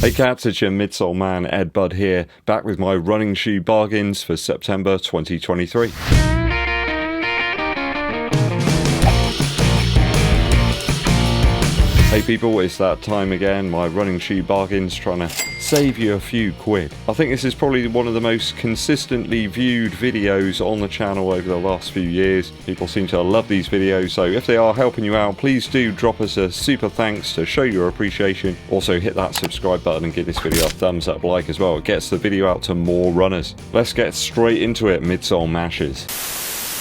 Hey cats, it's your midsole man EDDBUD here, back with my running shoe bargains for September 2023. Hey people, it's that time again, my running shoe bargains, trying to save you a few quid. I think this is probably one of the most consistently viewed videos on the channel over the last few years. People seem to love these videos, so if they are helping you out, please do drop us a super thanks to show your appreciation. Also hit that subscribe button and give this video a thumbs up like as well. It gets the video out to more runners. Let's get straight into it, midsole mashers.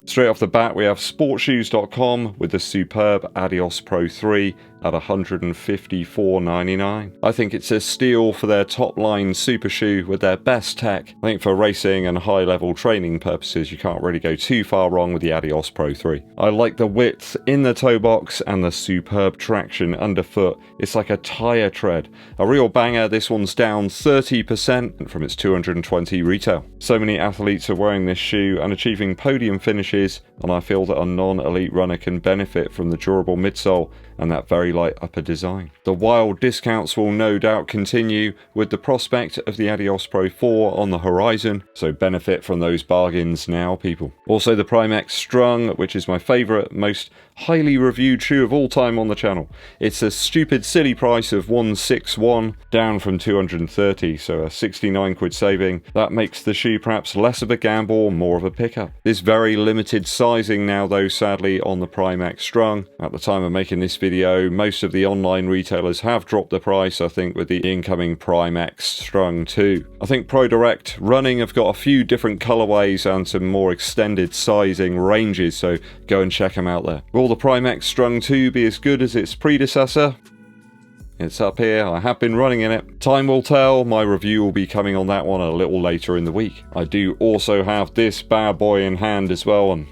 Straight off the bat, we have sportshoes.com with the superb Adios Pro 3 at $154.99. I think it's a steal for their top line super shoe with their best tech. I think for racing and high level training purposes, you can't really go too far wrong with the Adios Pro 3. I like the width in the toe box and the superb traction underfoot. It's like a tire tread. A real banger. This one's down 30% from its $220 retail. So many athletes are wearing this shoe and achieving podium finishes, and I feel that a non-elite runner can benefit from the durable midsole and that very light upper design. The wild discounts will no doubt continue with the prospect of the Adios Pro 4 on the horizon, so benefit from those bargains now, people. Also the Primex Strung, which is my favourite, most highly reviewed shoe of all time on the channel. It's a stupid silly price of $161, down from $230, so a 69 quid saving. That makes the shoe perhaps less of a gamble, more of a pickup. This very limited sizing now though, sadly, on the Primex Strung. At the time of making this video, most of the online retailers have dropped the price, I think, with the incoming Primex Strung 2. I think Pro Direct Running have got a few different colorways and some more extended sizing ranges, so go and check them out there. Will the Primex Strung 2 be as good as its predecessor? It's up here, I have been running in it. Time will tell, my review will be coming on that one a little later in the week. I do also have this bad boy in hand as well, and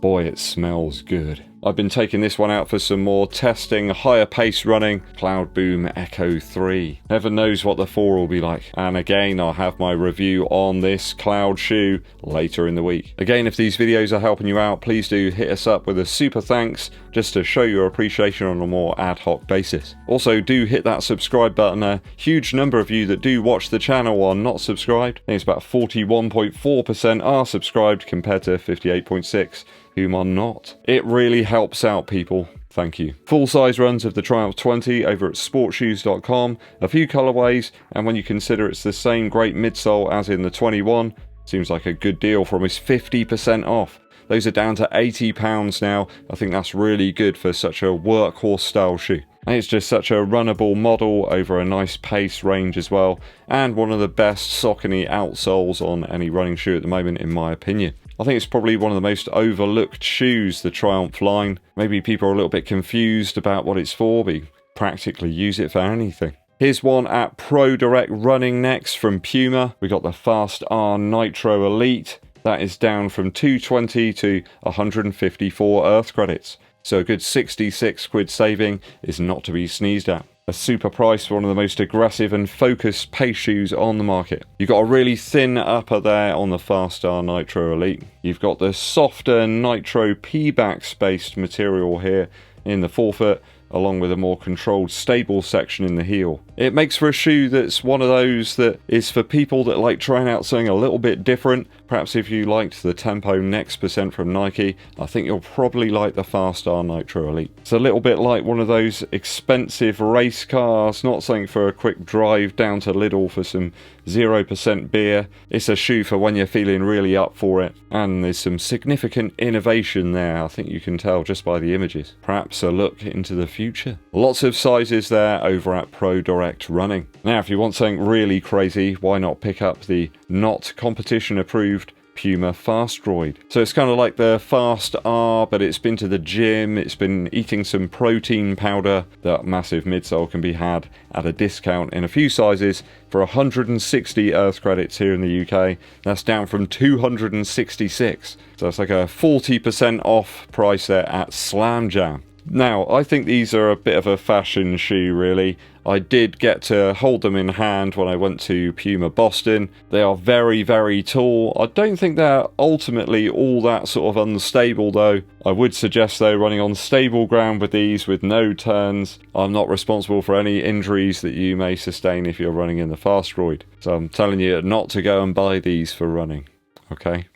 boy, it smells good. I've been taking this one out for some more testing, higher pace running. Cloudboom Echo 3. Heaven knows what the 4 will be like. And again, I'll have my review on this Cloud shoe later in the week. Again, if these videos are helping you out, please do hit us up with a super thanks, just to show your appreciation on a more ad hoc basis. Also, do hit that subscribe button. A huge number of you that do watch the channel are not subscribed. I think it's about 41.4% are subscribed compared to 58.6% whom are not. It really helps out, people. Thank you. Full size runs of the Triumph 20 over at sportshoes.com. A few colorways, and when you consider it's the same great midsole as in the 21, seems like a good deal for almost 50% off. Those are down to £80 now. I think that's really good for such a workhorse style shoe. And it's just such a runnable model over a nice pace range as well, and one of the best Saucony outsoles on any running shoe at the moment, in my opinion. I think it's probably one of the most overlooked shoes, the Triumph line. Maybe people are a little bit confused about what it's for, but you practically use it for anything. Here's one at Pro Direct Running next from Puma. We got the Fast R Nitro Elite. That is down from 220 to 154 Earth credits. So a good 66 quid saving is not to be sneezed at. A super price for one of the most aggressive and focused pace shoes on the market. You've got a really thin upper there on the Fast R Nitro Elite. You've got the softer Nitro P-Bax based material here in the forefoot, along with a more controlled, stable section in the heel. It makes for a shoe that's one of those that is for people that like trying out something a little bit different. Perhaps if you liked the Tempo Next Percent from Nike, I think you'll probably like the Fast R Nitro Elite. It's a little bit like one of those expensive race cars, not something for a quick drive down to Lidl for some 0% beer. It's a shoe for when you're feeling really up for it, and there's some significant innovation there, I think you can tell just by the images. Perhaps a look into the future. Lots of sizes there over at Pro Direct Running. Now, if you want something really crazy, why not pick up the not competition approved Puma Fast Droid. So it's kind of like the Fast R, but it's been to the gym, it's been eating some protein powder. That massive midsole can be had at a discount in a few sizes for 160 Earth credits here in the UK. That's down from 266. So it's like a 40% off price there at Slam Jam. Now, I think these are a bit of a fashion shoe, really. I did get to hold them in hand when I went to Puma Boston. They are very, very tall. I don't think they're ultimately all that sort of unstable, though. I would suggest, though, running on stable ground with these with no turns. I'm not responsible for any injuries that you may sustain if you're running in the fast roid. So I'm telling you not to go and buy these for running, okay?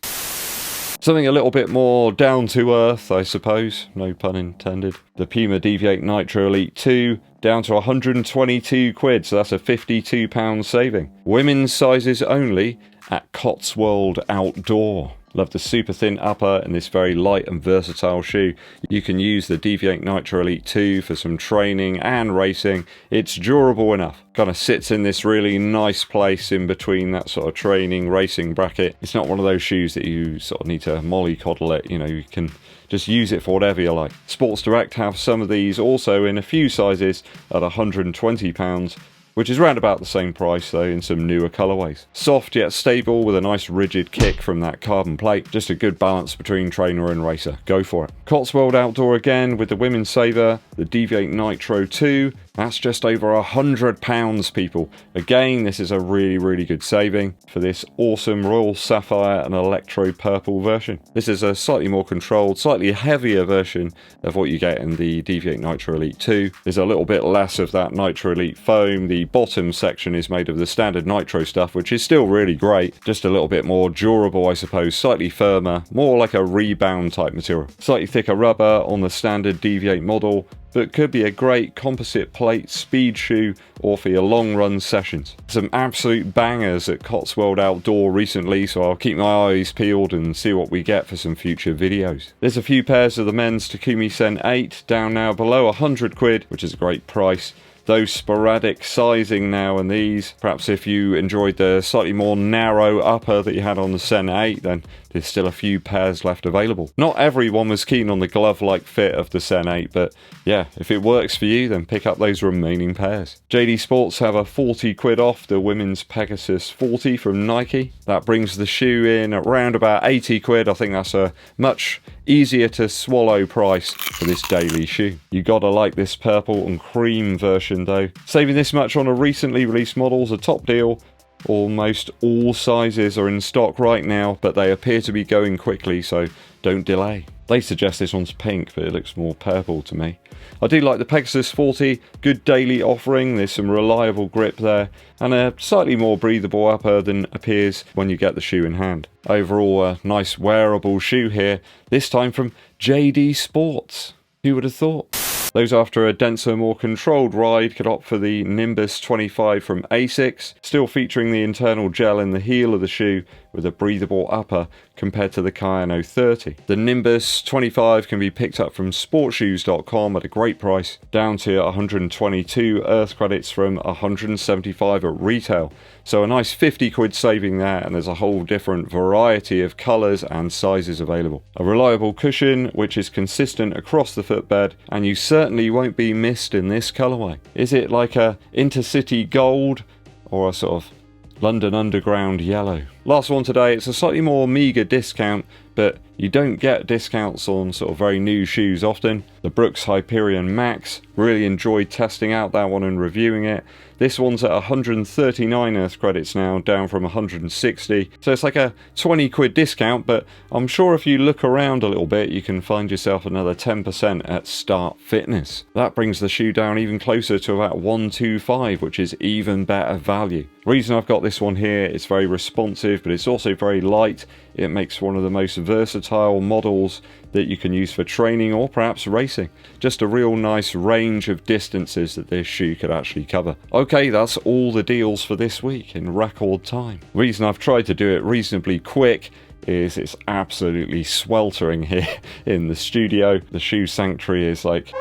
Something a little bit more down to earth, I suppose, no pun intended. The Puma Deviate Nitro Elite 2, down to 122 quid, so that's a £52 saving. Women's sizes only at Cotswold Outdoor. Love the super thin upper and this very light and versatile shoe. You can use the Deviate Nitro Elite 2 for some training and racing. It's durable enough. Kind of sits in this really nice place in between that sort of training racing bracket. It's not one of those shoes that you sort of need to mollycoddle it. You know, you can just use it for whatever you like. Sports Direct have some of these also in a few sizes at £120. Which is round about the same price though in some newer colourways. Soft yet stable with a nice rigid kick from that carbon plate. Just a good balance between trainer and racer. Go for it. Cotswold Outdoor again with the women's saver, the Deviate Nitro 2. That's just over £100, people. Again, this is a really, really good saving for this awesome Royal Sapphire and Electro Purple version. This is a slightly more controlled, slightly heavier version of what you get in the Deviate Nitro Elite 2. There's a little bit less of that Nitro Elite foam. The bottom section is made of the standard Nitro stuff, which is still really great. Just a little bit more durable, I suppose, slightly firmer, more like a rebound type material. Slightly thicker rubber on the standard Deviate model, but could be a great composite plate speed shoe or for your long run sessions. Some absolute bangers at Cotswold Outdoor recently, so I'll keep my eyes peeled and see what we get for some future videos. There's a few pairs of the men's Takumi Sen 8 down now below 100 quid, which is a great price. Those sporadic sizing now and these, perhaps if you enjoyed the slightly more narrow upper that you had on the Sen 8, then there's still a few pairs left available. Not everyone was keen on the glove-like fit of the Sen 8, but yeah, if it works for you, then pick up those remaining pairs. JD Sports have a 40 quid off the women's Pegasus 40 from Nike. That brings the shoe in at around about 80 quid. I think that's a much easier to swallow price for this daily shoe. You gotta like this purple and cream version though. Saving this much on a recently released model is a top deal. Almost all sizes are in stock right now, but they appear to be going quickly, so don't delay. They suggest this one's pink, but it looks more purple to me. I do like the Pegasus 40, good daily offering, there's some reliable grip there, and a slightly more breathable upper than appears when you get the shoe in hand. Overall, a nice wearable shoe here, this time from JD Sports. Who would have thought? Those after a denser, more controlled ride could opt for the Nimbus 25 from Asics, still featuring the internal gel in the heel of the shoe with a breathable upper compared to the Kayano 30. The Nimbus 25 can be picked up from sportshoes.com at a great price, down to 122 Earth credits from 175 at retail. So a nice 50 quid saving there, and there's a whole different variety of colours and sizes available. A reliable cushion which is consistent across the footbed, and you certainly won't be missed in this colourway. Is it like a intercity gold or a sort of London Underground yellow? Last one today, it's a slightly more meagre discount, but you don't get discounts on sort of very new shoes often. The Brooks Hyperion Max, really enjoyed testing out that one and reviewing it. This one's at 139 Earth credits now, down from 160. So it's like a 20 quid discount, but I'm sure if you look around a little bit, you can find yourself another 10% at Start Fitness. That brings the shoe down even closer to about 125, which is even better value. The reason I've got this one here, it's very responsive, but it's also very light. It makes one of the most versatile models that you can use for training or perhaps racing. Just a real nice range of distances that this shoe could actually cover. Okay, that's all the deals for this week in record time. The reason I've tried to do it reasonably quick is it's absolutely sweltering here in the studio. The shoe sanctuary is like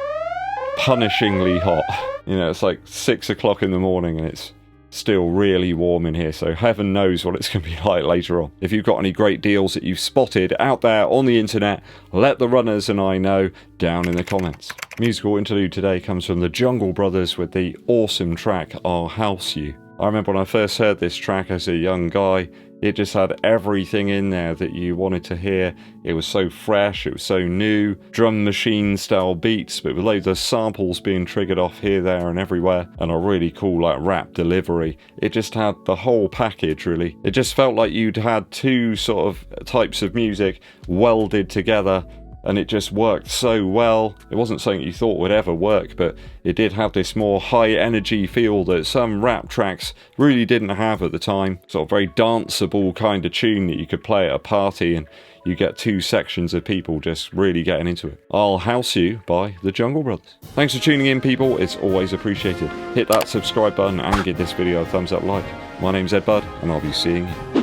punishingly hot. You know, it's like 6 o'clock in the morning and it's still really warm in here, so heaven knows what it's going to be like later on. If you've got any great deals that you've spotted out there on the internet, let the runners and I know down in the comments. Musical interlude today comes from the Jungle Brothers with the awesome track I'll House You. I remember when I first heard this track as a young guy, it just had everything in there that you wanted to hear. It was so fresh, it was so new, drum machine style beats, but with loads of samples being triggered off here, there and everywhere, and a really cool like rap delivery. It just had the whole package really. It just felt like you'd had two sort of types of music welded together, and it just worked so well. It wasn't something you thought would ever work, but it did have this more high energy feel that some rap tracks really didn't have at the time. Sort of very danceable kind of tune that you could play at a party and you get two sections of people just really getting into it. I'll House You by the Jungle Brothers. Thanks for tuning in, people. It's always appreciated. Hit that subscribe button and give this video a thumbs up like. My name's EDDBUD and I'll be seeing you.